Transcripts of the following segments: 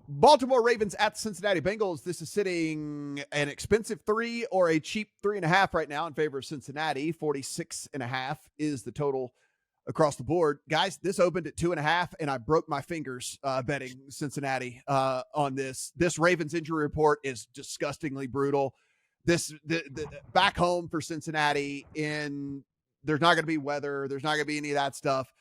Baltimore Ravens at the Cincinnati Bengals. This is sitting an expensive 3 or a cheap 3.5 right now in favor of Cincinnati. 46.5 is the total across the board. Guys, this opened at 2.5, and I broke my fingers betting Cincinnati on this. This Ravens injury report is disgustingly brutal. The back home for Cincinnati, in there's not going to be weather. There's not going to be any of that stuff.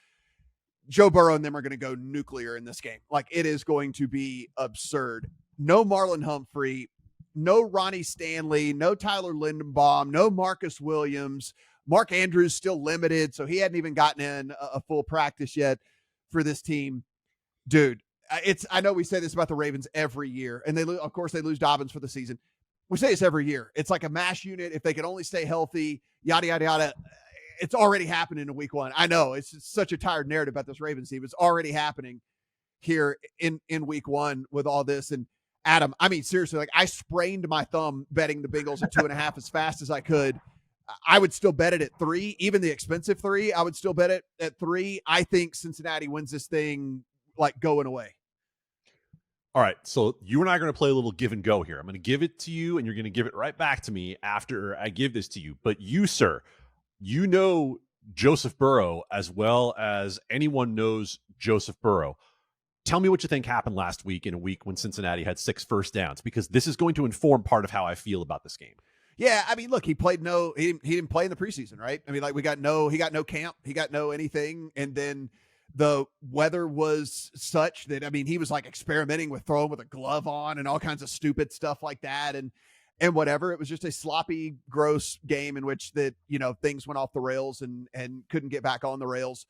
Joe Burrow and them are going to go nuclear in this game. Like, it is going to be absurd. No Marlon Humphrey, no Ronnie Stanley, no Tyler Lindenbaum, no Marcus Williams. Mark Andrews still limited, so he hadn't even gotten in a full practice yet for this team. Dude, I know we say this about the Ravens every year, and of course they lose Dobbins for the season. We say this every year. It's like a mash unit. If they can only stay healthy, yada, yada, yada. It's already happening in week 1. I know it's such a tired narrative about this Ravens team. It's already happening here in week 1 with all this. And Adam, I mean, seriously, like, I sprained my thumb betting the Bengals at 2.5 as fast as I could. I would still bet it at 3, even the expensive 3. I would still bet it at 3. I think Cincinnati wins this thing like going away. All right, so you and I are going to play a little give and go here. I'm going to give it to you, and you're going to give it right back to me after I give this to you. But you, sir, you know Joseph Burrow as well as anyone knows Joseph Burrow. Tell me what you think happened last week in a week when Cincinnati had 6 first downs, because this is going to inform part of how I feel about this game. Yeah, I mean, look, he didn't play in the preseason, right? I mean, like, he got no camp, he got no anything, and then the weather was such that, I mean, he was like experimenting with throwing with a glove on and all kinds of stupid stuff like that, and whatever. It was just a sloppy, gross game in which that, you know, things went off the rails and couldn't get back on the rails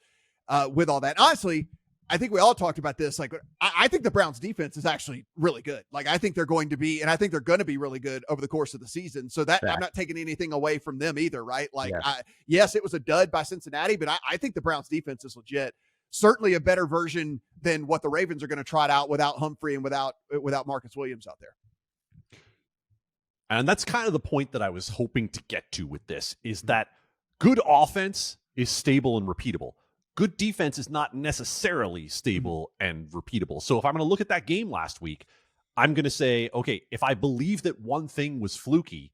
with all that. Honestly, I think we all talked about this. Like, I think the Browns defense is actually really good. Like, I think they're going to be really good over the course of the season. So that I'm not taking anything away from them either, right? Like, yes, it was a dud by Cincinnati, but I think the Browns defense is legit. Certainly a better version than what the Ravens are going to trot out without Humphrey and without Marcus Williams out there. And that's kind of the point that I was hoping to get to with this, is that good offense is stable and repeatable. Good defense is not necessarily stable and repeatable. So if I'm going to look at that game last week, I'm going to say, okay, if I believe that one thing was fluky,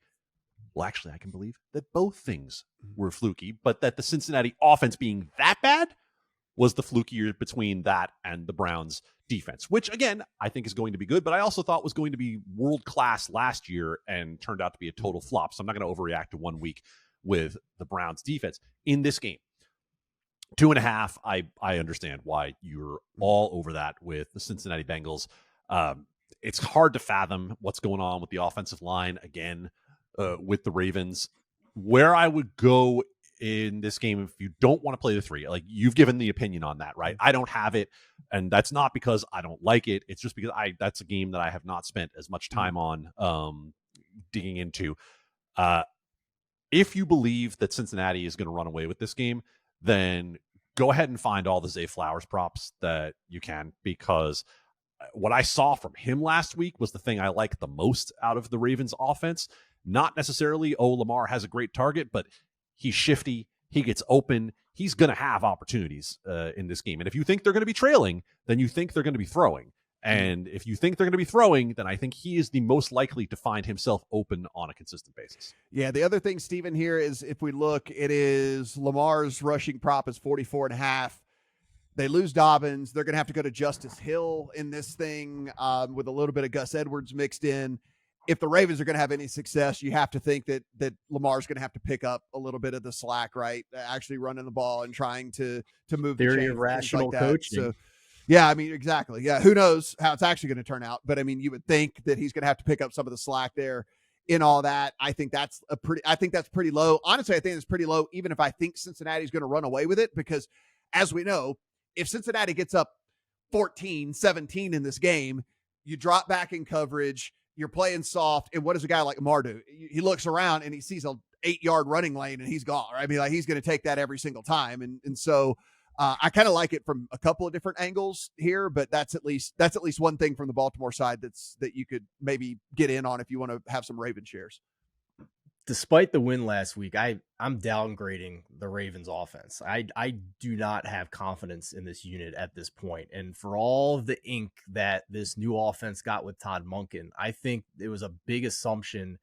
well, actually, I can believe that both things were fluky, but that the Cincinnati offense being that bad was the flukier between that and the Browns defense, which, again, I think is going to be good, but I also thought was going to be world-class last year and turned out to be a total flop. So I'm not going to overreact to 1 week with the Browns defense. In this game, 2.5, I understand why you're all over that with the Cincinnati Bengals. It's hard to fathom what's going on with the offensive line, again, with the Ravens. Where I would go in this game, if you don't want to play the 3, like, you've given the opinion on that, right? I don't have it, and that's not because I don't like it. It's just because that's a game that I have not spent as much time on digging into. If you believe that Cincinnati is going to run away with this game, then go ahead and find all the Zay Flowers props that you can, because what I saw from him last week was the thing I like the most out of the Ravens offense. Not necessarily, Lamar has a great target, but he's shifty. He gets open. He's going to have opportunities in this game. And if you think they're going to be trailing, then you think they're going to be throwing. And if you think they're going to be throwing, then I think he is the most likely to find himself open on a consistent basis. Yeah, the other thing, Steven, here is, if we look, it is Lamar's rushing prop is 44.5. They lose Dobbins. They're going to have to go to Justice Hill in this thing with a little bit of Gus Edwards mixed in. If the Ravens are going to have any success, you have to think that Lamar's going to have to pick up a little bit of the slack, right? Actually running the ball and trying to move the Theory chains, of rational like coaching. So, yeah, I mean, exactly. Yeah, who knows how it's actually going to turn out? But I mean, you would think that he's going to have to pick up some of the slack there in all that. I think that's pretty low. Honestly, I think it's pretty low, even if I think Cincinnati's going to run away with it, because as we know, if Cincinnati gets up 14-17 in this game, you drop back in coverage, you're playing soft, and what does a guy like Lamar do? He looks around and he sees a 8-yard running lane and he's gone. Right? I mean, like, he's going to take that every single time, and so I kind of like it from a couple of different angles here, but that's at least one thing from the Baltimore side that you could maybe get in on if you want to have some Raven shares. despite the win last week, I'm downgrading the Ravens offense. I do not have confidence in this unit at this point. And for all of the ink that this new offense got with Todd Monken, I think it was a big assumption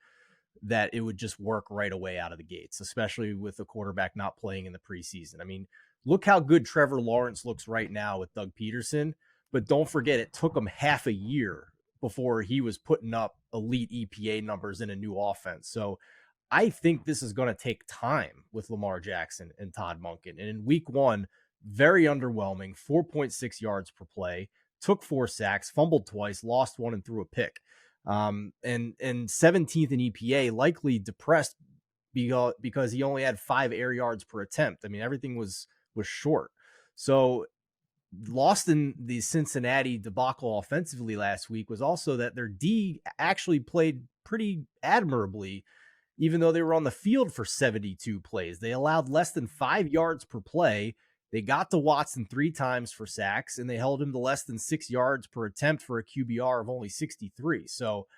that it would just work right away out of the gates, especially with the quarterback not playing in the preseason. I mean, look how good Trevor Lawrence looks right now with Doug Peterson, but don't forget it took him half a year before he was putting up elite EPA numbers in a new offense. So I think this is going to take time with Lamar Jackson and Todd Monken. And in week one, very underwhelming, 4.6 yards per play, took 4 sacks, fumbled twice, lost one, and threw a pick. And 17th in EPA, likely depressed because he only had 5 air yards per attempt. I mean, everything was short. So lost in the Cincinnati debacle offensively last week was also that their D actually played pretty admirably, even though they were on the field for 72 plays. They allowed less than 5 yards per play. They got to Watson 3 times for sacks, and they held him to less than 6 yards per attempt for a QBR of only 63. So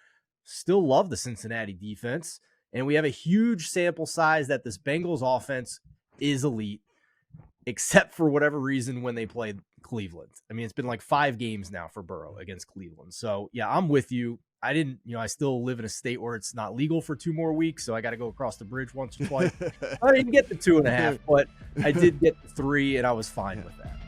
still love the Cincinnati defense. And we have a huge sample size that this Bengals offense is elite, except for whatever reason when they played Cleveland. I mean, it's been like 5 games now for Burrow against Cleveland. So yeah, I'm with you. I still live in a state where it's not legal for 2 more weeks, so I got to go across the bridge once or twice. I didn't get the 2.5, but I did get the 3, and I was fine with that.